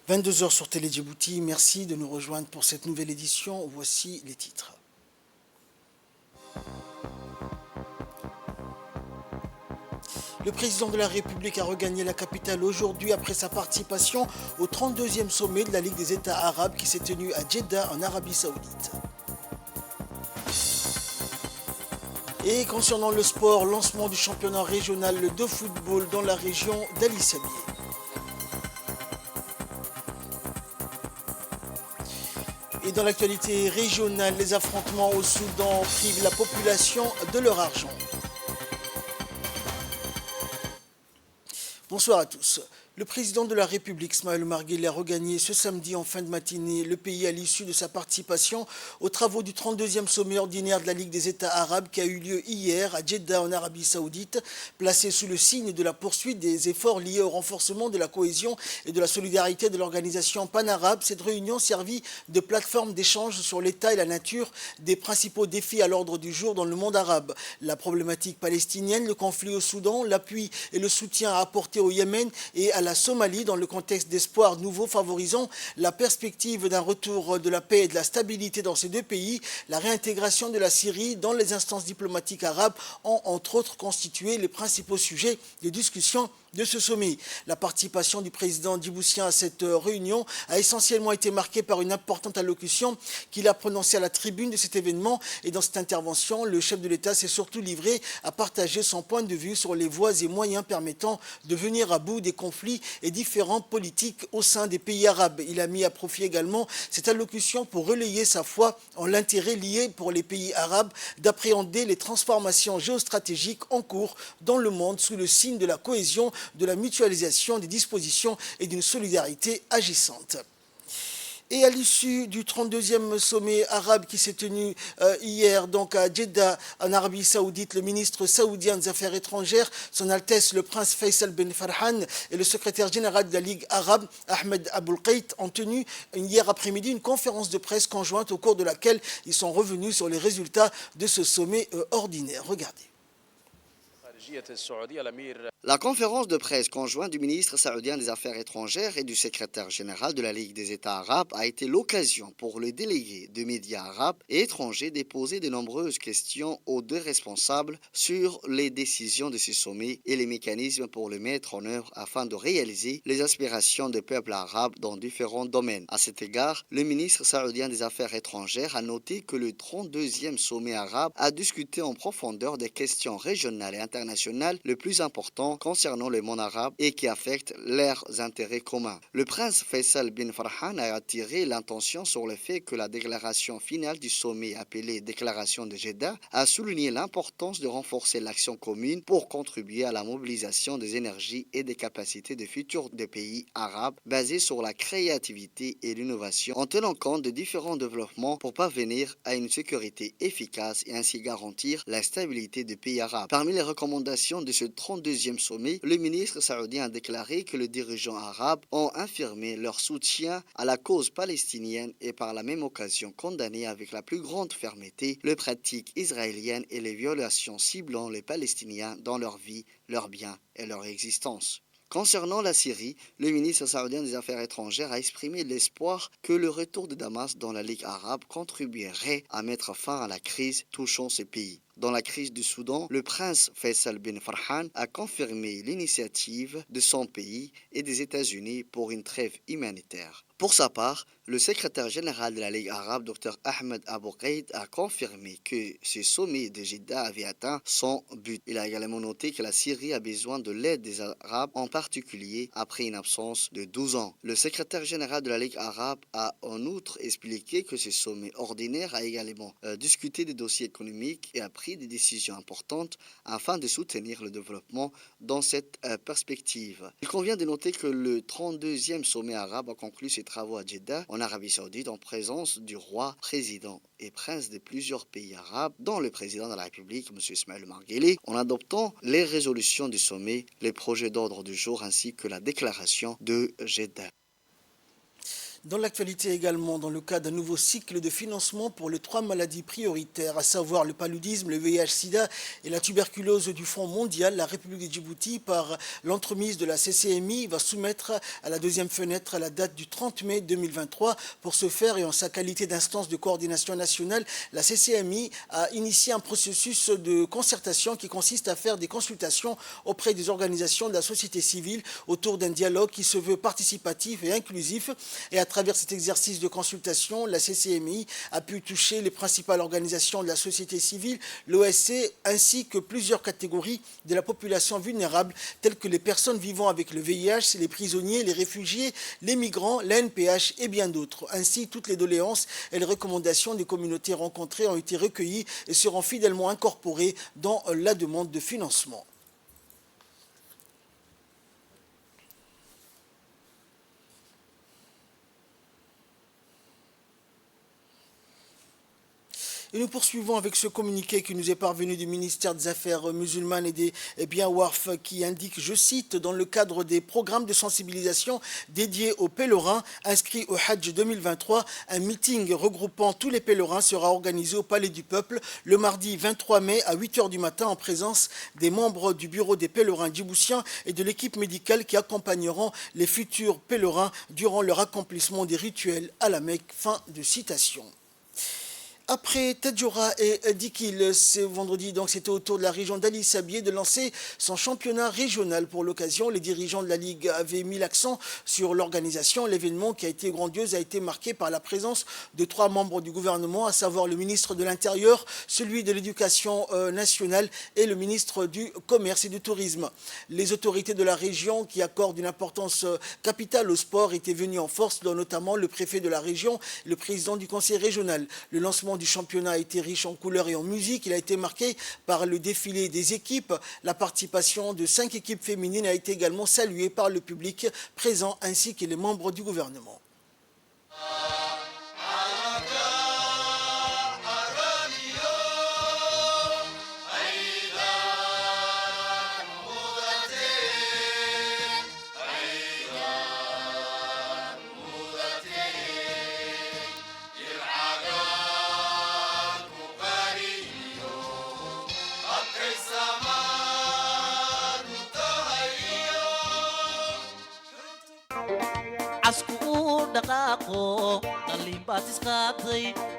22 heures sur Télé Djibouti, merci de nous rejoindre pour cette nouvelle édition. Voici les titres. Le président de la République a regagné la capitale aujourd'hui après sa participation au 32e sommet de la Ligue des États arabes qui s'est tenu à Jeddah en Arabie Saoudite. Et concernant le sport, lancement du championnat régional de football dans la région d'Ali Sabieh. Et dans l'actualité régionale, les affrontements au Soudan privent la population de leur argent. Bonsoir à tous. Le président de la République, Ismaël Omar Guelleh, a regagné ce samedi en fin de matinée le pays à l'issue de sa participation aux travaux du 32e sommet ordinaire de la Ligue des États arabes qui a eu lieu hier à Jeddah en Arabie Saoudite, placé sous le signe de la poursuite des efforts liés au renforcement de la cohésion et de la solidarité de l'organisation pan-arabe. Cette réunion servit de plateforme d'échange sur l'état et la nature des principaux défis à l'ordre du jour dans le monde arabe. La problématique palestinienne, le conflit au Soudan, l'appui et le soutien à apporter au Yémen et à la Somalie dans le contexte d'espoirs nouveaux favorisant la perspective d'un retour de la paix et de la stabilité dans ces deux pays. La réintégration de la Syrie dans les instances diplomatiques arabes ont entre autres constitué les principaux sujets de discussion de ce sommet. La participation du président djiboutien à cette réunion a essentiellement été marquée par une importante allocution qu'il a prononcée à la tribune de cet événement. Et dans cette intervention, le chef de l'État s'est surtout livré à partager son point de vue sur les voies et moyens permettant de venir à bout des conflits et différents politiques au sein des pays arabes. Il a mis à profit également cette allocution pour relayer sa foi en l'intérêt lié pour les pays arabes d'appréhender les transformations géostratégiques en cours dans le monde sous le signe de la cohésion, de la mutualisation des dispositions et d'une solidarité agissante. Et à l'issue du 32e sommet arabe qui s'est tenu hier donc à Jeddah en Arabie Saoudite, le ministre saoudien des Affaires étrangères, son Altesse le prince Faisal bin Farhan et le secrétaire général de la Ligue arabe, Ahmed Aboul Qait, ont tenu hier après-midi une conférence de presse conjointe au cours de laquelle ils sont revenus sur les résultats de ce sommet ordinaire. Regardez. La conférence de presse conjointe du ministre saoudien des Affaires étrangères et du secrétaire général de la Ligue des États arabes a été l'occasion pour les délégués de médias arabes et étrangers de poser de nombreuses questions aux deux responsables sur les décisions de ce sommet et les mécanismes pour le mettre en œuvre afin de réaliser les aspirations des peuples arabes dans différents domaines. À cet égard, le ministre saoudien des Affaires étrangères a noté que le 32e sommet arabe a discuté en profondeur des questions régionales et internationales le plus important concernant le monde arabe et qui affectent leurs intérêts communs. Le prince Faisal bin Farhan a attiré l'attention sur le fait que la déclaration finale du sommet appelée Déclaration de Jeddah a souligné l'importance de renforcer l'action commune pour contribuer à la mobilisation des énergies et des capacités des futurs des pays arabes basées sur la créativité et l'innovation en tenant compte de différents développements pour parvenir à une sécurité efficace et ainsi garantir la stabilité des pays arabes. Parmi les recommandations de ce 32e sommet, le ministre saoudien a déclaré que les dirigeants arabes ont affirmé leur soutien à la cause palestinienne et par la même occasion condamné avec la plus grande fermeté les pratiques israéliennes et les violations ciblant les Palestiniens dans leur vie, leurs biens et leur existence. Concernant la Syrie, le ministre saoudien des Affaires étrangères a exprimé l'espoir que le retour de Damas dans la Ligue arabe contribuerait à mettre fin à la crise touchant ce pays. Dans la crise du Soudan, le prince Faisal bin Farhan a confirmé l'initiative de son pays et des États-Unis pour une trêve humanitaire. Pour sa part, le secrétaire général de la Ligue arabe, Dr Ahmed Aboul Qait, a confirmé que ce sommet de Jeddah avait atteint son but. Il a également noté que la Syrie a besoin de l'aide des Arabes, en particulier après une absence de 12 ans. Le secrétaire général de la Ligue arabe a en outre expliqué que ce sommet ordinaire a également discuté des dossiers économiques et a pris des décisions importantes afin de soutenir le développement dans cette perspective. Il convient de noter que le 32e sommet arabe a conclu ses travaux à Jeddah, en Arabie Saoudite, en présence du roi, président et prince de plusieurs pays arabes, dont le président de la République, M. Ismaël Omar Guelleh, en adoptant les résolutions du sommet, les projets d'ordre du jour ainsi que la déclaration de Jeddah. Dans l'actualité également, dans le cadre d'un nouveau cycle de financement pour les 3 maladies prioritaires, à savoir le paludisme, le VIH-Sida et la tuberculose du Fonds mondial, la République de Djibouti, par l'entremise de la CCMI, va soumettre à la deuxième fenêtre à la date du 30 mai 2023. Pour ce faire, et en sa qualité d'instance de coordination nationale, la CCMI a initié un processus de concertation qui consiste à faire des consultations auprès des organisations de la société civile autour d'un dialogue qui se veut participatif et inclusif. Et à travers cet exercice de consultation, la CCMI a pu toucher les principales organisations de la société civile, l'OSC, ainsi que plusieurs catégories de la population vulnérable, telles que les personnes vivant avec le VIH, les prisonniers, les réfugiés, les migrants, la NPH et bien d'autres. Ainsi, toutes les doléances et les recommandations des communautés rencontrées ont été recueillies et seront fidèlement incorporées dans la demande de financement. Et nous poursuivons avec ce communiqué qui nous est parvenu du ministère des Affaires musulmanes et des biens WARF qui indique, je cite, dans le cadre des programmes de sensibilisation dédiés aux pèlerins inscrits au Hajj 2023, un meeting regroupant tous les pèlerins sera organisé au Palais du Peuple le mardi 23 mai à 8h du matin en présence des membres du bureau des pèlerins djiboutiens et de l'équipe médicale qui accompagneront les futurs pèlerins durant leur accomplissement des rituels à la Mecque. Fin de citation. Après Tadjoura et Dikil, ce vendredi, donc c'était au tour de la région d'Ali Sabié de lancer son championnat régional. Pour l'occasion, les dirigeants de la Ligue avaient mis l'accent sur l'organisation. L'événement, qui a été grandiose, a été marqué par la présence de 3 membres du gouvernement, à savoir le ministre de l'Intérieur, celui de l'Éducation nationale et le ministre du Commerce et du Tourisme. Les autorités de la région, qui accordent une importance capitale au sport, étaient venues en force, dont notamment le préfet de la région, le président du conseil régional. Le lancement du championnat a été riche en couleurs et en musique. Il a été marqué par le défilé des équipes. La participation de 5 équipes féminines a été également saluée par le public présent ainsi que les membres du gouvernement.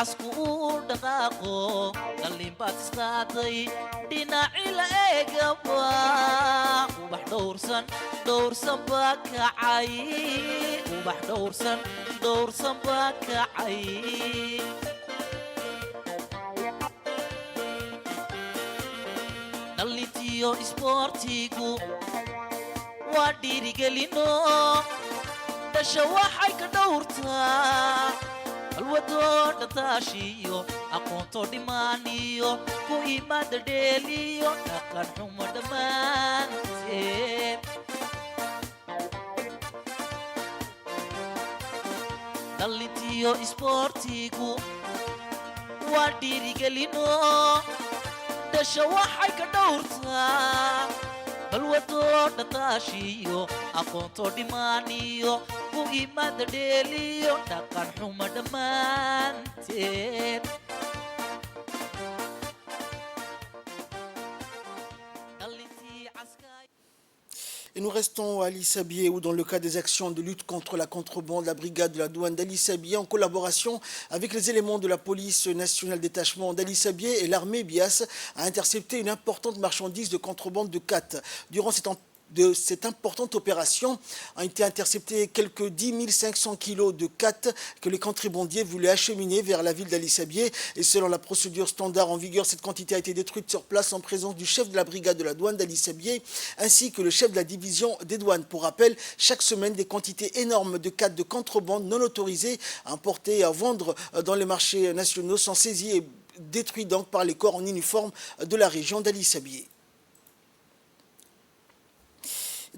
casku dhaqaaqo dhalinbaad isqaaday dhinaci la eegaba ubax dhowrsan baa kacay dhalintiyo isboortigu waa dhiirigelino dasha waxay ka dhowrtaa alwadoo dhataashiyo aqoonto dhimaaniyo ku imaada dheeliyo dhaqan xumo dhammaanteed dhalintiyo isboortigu waa dhiirigelino dasha waxay ka dhowrtaa balwadoo dhataashiyo aqoonto dhimaaniyo ku imaada dheeliyo dhaqan xumo dhammaanteed Et nous restons à Ali Sabié où dans le cas des actions de lutte contre la contrebande, la brigade de la douane d'Ali Sabié en collaboration avec les éléments de la police nationale détachement d'Ali Sabié et l'armée Bias a intercepté une importante marchandise de contrebande de khat. Durant cette importante opération ont été interceptés quelques 10 500 kilos de khat que les contrebandiers voulaient acheminer vers la ville d'Ali Sabié. Et selon la procédure standard en vigueur, cette quantité a été détruite sur place en présence du chef de la brigade de la douane d'Ali Sabié ainsi que le chef de la division des douanes. Pour rappel, chaque semaine, des quantités énormes de khat de contrebande non autorisées à importer et à vendre dans les marchés nationaux sont saisies et détruites donc par les corps en uniforme de la région d'Ali Sabié.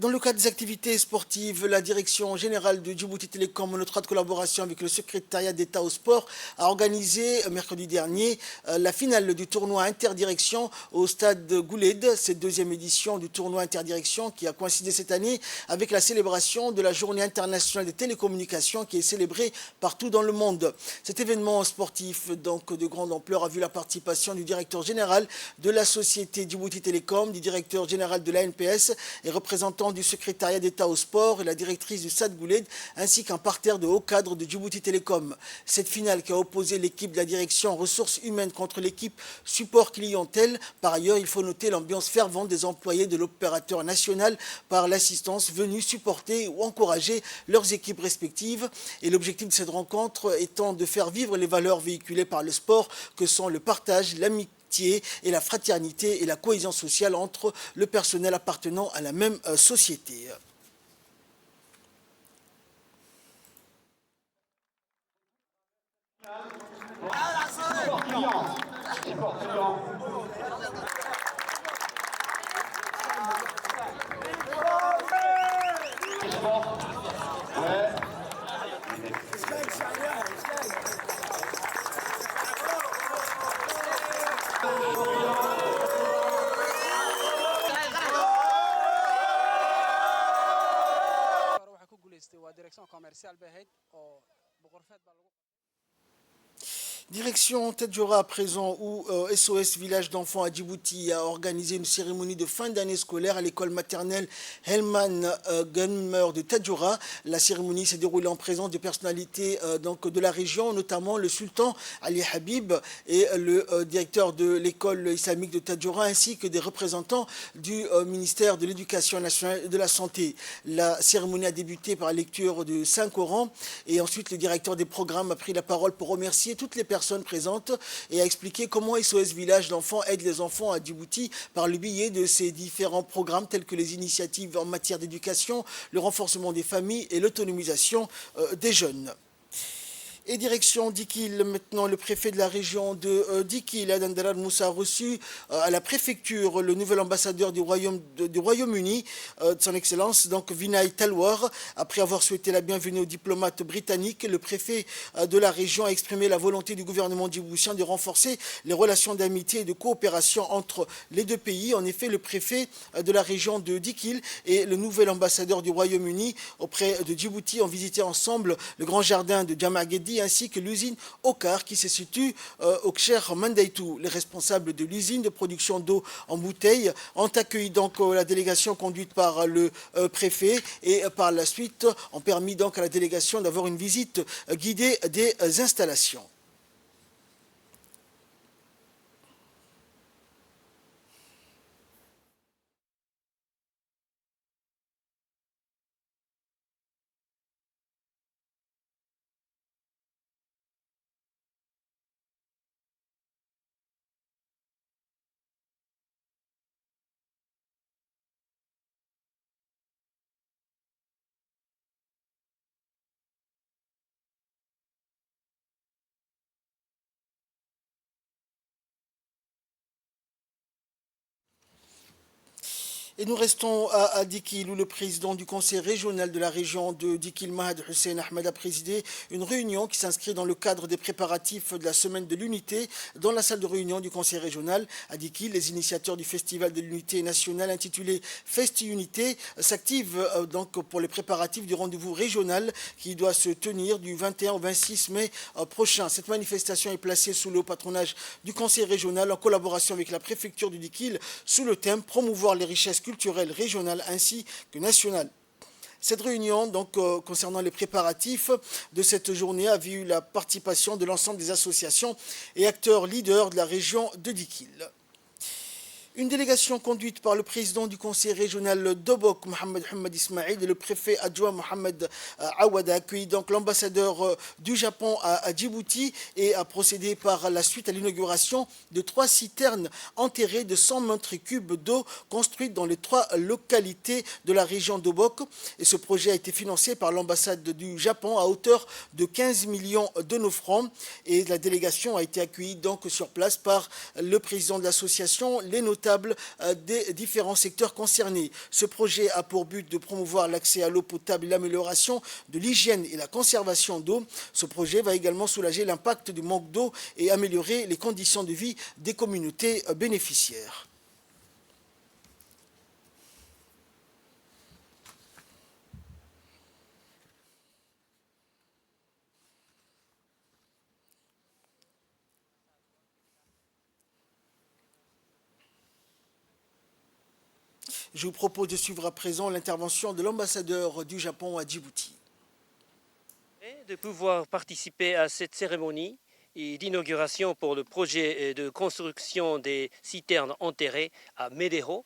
Dans le cadre des activités sportives, la direction générale de Djibouti Télécom, en étroite collaboration avec le secrétariat d'État au sport, a organisé mercredi dernier la finale du tournoi interdirection au stade Gouled, cette deuxième édition du tournoi interdirection qui a coïncidé cette année avec la célébration de la journée internationale des télécommunications qui est célébrée partout dans le monde. Cet événement sportif donc de grande ampleur a vu la participation du directeur général de la société Djibouti Télécom, du directeur général de l'ANPS et représentant du secrétariat d'État au sport et la directrice du Stade Gouled, ainsi qu'un parterre de hauts cadres de Djibouti Télécom. Cette finale qui a opposé l'équipe de la direction ressources humaines contre l'équipe support clientèle. Par ailleurs, il faut noter l'ambiance fervente des employés de l'opérateur national par l'assistance venus supporter ou encourager leurs équipes respectives. Et l'objectif de cette rencontre étant de faire vivre les valeurs véhiculées par le sport que sont le partage, l'amitié et la fraternité et la cohésion sociale entre le personnel appartenant à la même société. Direction Tadjoura à présent où SOS Village d'enfants à Djibouti a organisé une cérémonie de fin d'année scolaire à l'école maternelle Helman Gunmer de Tadjoura. La cérémonie s'est déroulée en présence de personnalités donc de la région, notamment le sultan Ali Habib et le directeur de l'école islamique de Tadjoura, ainsi que des représentants du ministère de l'Éducation nationale et de la Santé. La cérémonie a débuté par la lecture du Saint-Coran et ensuite le directeur des programmes a pris la parole pour remercier toutes les personnes présentes et a expliqué comment SOS Village d'enfants aide les enfants à Djibouti par le biais de ces différents programmes tels que les initiatives en matière d'éducation, le renforcement des familles et l'autonomisation des jeunes. Et direction Dikil, maintenant le préfet de la région de Dikil, Adan Dalal Moussa, a reçu à la préfecture le nouvel ambassadeur du Royaume-Uni, de son excellence, donc Vinay Talwar. Après avoir souhaité la bienvenue aux diplomates britanniques, le préfet de la région a exprimé la volonté du gouvernement djiboutien de renforcer les relations d'amitié et de coopération entre les deux pays. En effet, le préfet de la région de Dikil et le nouvel ambassadeur du Royaume-Uni auprès de Djibouti ont visité ensemble le grand jardin de Djamagedi ainsi que l'usine Okar qui se situe au Kcher Mandaitou. Les responsables de l'usine de production d'eau en bouteille ont accueilli donc la délégation conduite par le préfet et par la suite ont permis donc à la délégation d'avoir une visite guidée des installations. Et nous restons à Dikil où le président du conseil régional de la région de Dikil, Mahad Hussein Ahmed, a présidé une réunion qui s'inscrit dans le cadre des préparatifs de la semaine de l'unité dans la salle de réunion du conseil régional. À Dikil, les initiateurs du festival de l'unité nationale intitulé Festi Unité s'activent donc pour les préparatifs du rendez-vous régional qui doit se tenir du 21 au 26 mai prochain. Cette manifestation est placée sous le patronage du conseil régional en collaboration avec la préfecture du Dikil sous le thème promouvoir les richesses culturelle régionale ainsi que nationale. Cette réunion, donc, concernant les préparatifs de cette journée, a vu la participation de l'ensemble des associations et acteurs leaders de la région de Dikil. Une délégation conduite par le président du conseil régional d'Obok, Mohamed Hamad Ismail, et le préfet adjoint Mohamed Awada a accueilli donc l'ambassadeur du Japon à Djibouti et a procédé par la suite à l'inauguration de 3 citernes enterrées de 100 mètres cubes d'eau construites dans les 3 localités de la région d'Obok. Et ce projet a été financé par l'ambassade du Japon à hauteur de 15 millions de nos francs. Et la délégation a été accueillie donc sur place par le président de l'association, les notaires potable des différents secteurs concernés. Ce projet a pour but de promouvoir l'accès à l'eau potable et l'amélioration de l'hygiène et la conservation d'eau. Ce projet va également soulager l'impact du manque d'eau et améliorer les conditions de vie des communautés bénéficiaires. Je vous propose de suivre à présent l'intervention de l'ambassadeur du Japon à Djibouti. De pouvoir participer à cette cérémonie d'inauguration pour le projet de construction des citernes enterrées à Medeho,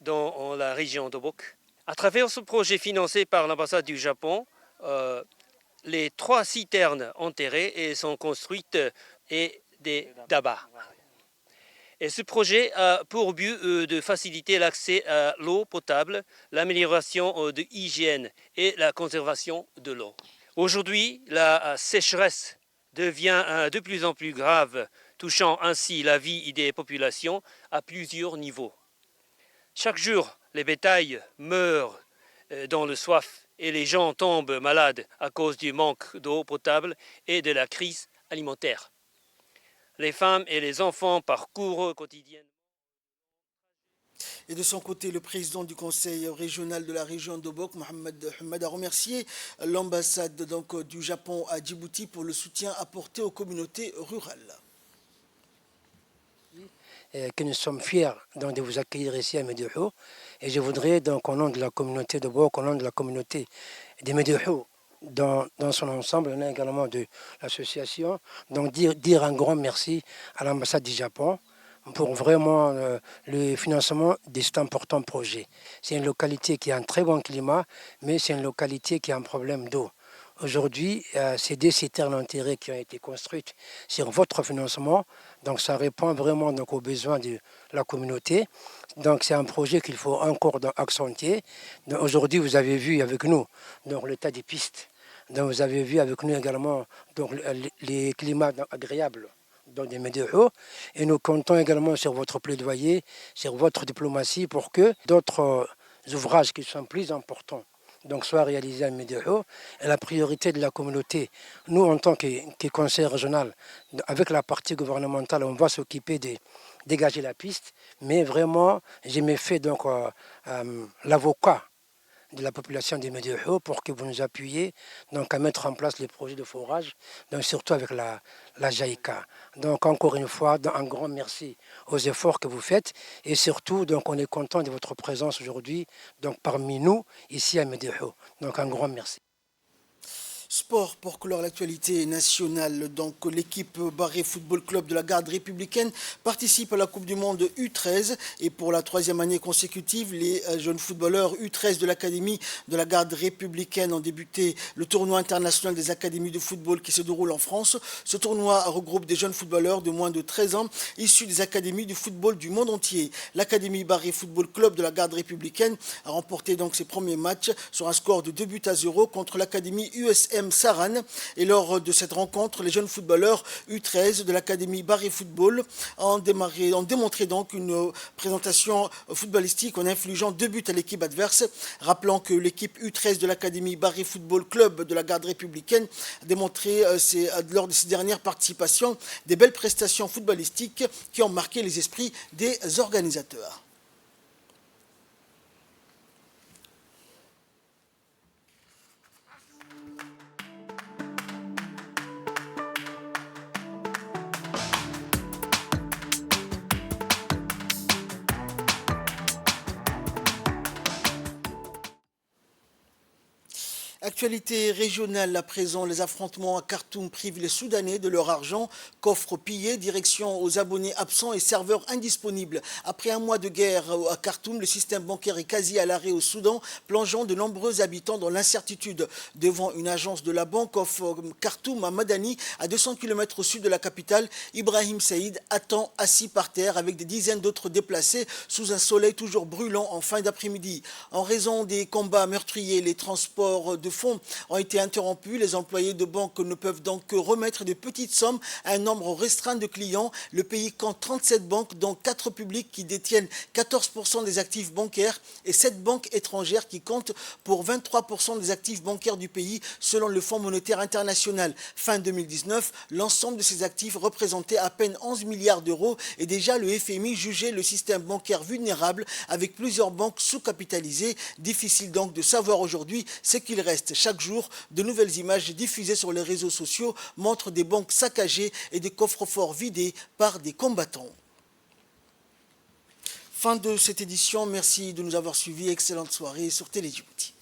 dans la région d'Obok. À travers ce projet financé par l'ambassade du Japon, les 3 citernes enterrées sont construites et des dabas. Et ce projet a pour but de faciliter l'accès à l'eau potable, l'amélioration de l'hygiène et la conservation de l'eau. Aujourd'hui, la sécheresse devient de plus en plus grave, touchant ainsi la vie des populations à plusieurs niveaux. Chaque jour, les bétails meurent dans le soif et les gens tombent malades à cause du manque d'eau potable et de la crise alimentaire. Les femmes et les enfants parcourent quotidiennement. Et de son côté, le président du conseil régional de la région d'Obok, Mohamed Hamad, a remercié l'ambassade du Japon à Djibouti pour le soutien apporté aux communautés rurales. Que nous sommes fiers de vous accueillir ici à Medeho. Et je voudrais donc au nom de la communauté d'Obok, au nom de la communauté de Medeho, dans son ensemble, on a également de l'association, donc dire un grand merci à l'ambassade du Japon pour vraiment le financement de cet important projet. C'est une localité qui a un très bon climat, mais c'est une localité qui a un problème d'eau. Aujourd'hui, c'est des citernes enterrées qui ont été construites sur votre financement, donc ça répond vraiment donc, aux besoins de la communauté. Donc c'est un projet qu'il faut encore accentuer. Aujourd'hui, vous avez vu avec nous donc, l'état des pistes. Donc, vous avez vu avec nous également donc, les climats agréables dans des Medeho. Et nous comptons également sur votre plaidoyer, sur votre diplomatie pour que d'autres ouvrages qui sont plus importants donc, soient réalisés à Medeho. Et la priorité de la communauté, nous en tant que conseil régional, avec la partie gouvernementale, on va s'occuper de dégager la piste. Mais vraiment, j'ai mis fait donc l'avocat de la population de Medeho pour que vous nous appuyiez donc, à mettre en place les projets de forage, donc surtout avec la JICA. Donc encore une fois, un grand merci aux efforts que vous faites et surtout donc, on est content de votre présence aujourd'hui donc, parmi nous ici à Medeho. Donc un grand merci. Sport pour clore l'actualité nationale. Donc l'équipe Barré Football Club de la garde républicaine participe à la Coupe du Monde U13 et pour la 3e année consécutive, les jeunes footballeurs U13 de l'Académie de la garde républicaine ont débuté le tournoi international des académies de football qui se déroule en France. Ce tournoi regroupe des jeunes footballeurs de moins de 13 ans issus des académies du football du monde entier. L'Académie Barré Football Club de la garde républicaine a remporté donc ses premiers matchs sur un score de 2-0 contre l'Académie USM Saran. Et lors de cette rencontre, les jeunes footballeurs U13 de l'Académie Barré Football ont démontré donc une présentation footballistique en infligeant 2 buts à l'équipe adverse. Rappelant que l'équipe U13 de l'Académie Barré Football Club de la garde républicaine a démontré lors de ses dernières participations des belles prestations footballistiques qui ont marqué les esprits des organisateurs. Actualité régionale à présent, les affrontements à Khartoum privent les Soudanais de leur argent, coffres pillés, direction aux abonnés absents et serveurs indisponibles. Après un mois de guerre à Khartoum, le système bancaire est quasi à l'arrêt au Soudan, plongeant de nombreux habitants dans l'incertitude. Devant une agence de la Banque of Khartoum à Madani, à 200 km au sud de la capitale, Ibrahim Saïd attend assis par terre avec des dizaines d'autres déplacés sous un soleil toujours brûlant en fin d'après-midi. En raison des combats meurtriers, les transports de fonds fonds ont été interrompus. Les employés de banque ne peuvent donc que remettre de petites sommes à un nombre restreint de clients. Le pays compte 37 banques, dont 4 publiques qui détiennent 14% des actifs bancaires et 7 banques étrangères qui comptent pour 23% des actifs bancaires du pays, selon le Fonds monétaire international. Fin 2019, l'ensemble de ces actifs représentait à peine 11 milliards d'euros et déjà le FMI jugeait le système bancaire vulnérable avec plusieurs banques sous-capitalisées. Difficile donc de savoir aujourd'hui ce qu'il reste. Chaque jour, de nouvelles images diffusées sur les réseaux sociaux montrent des banques saccagées et des coffres-forts vidés par des combattants. Fin de cette édition. Merci de nous avoir suivis. Excellente soirée sur Télé Djibouti.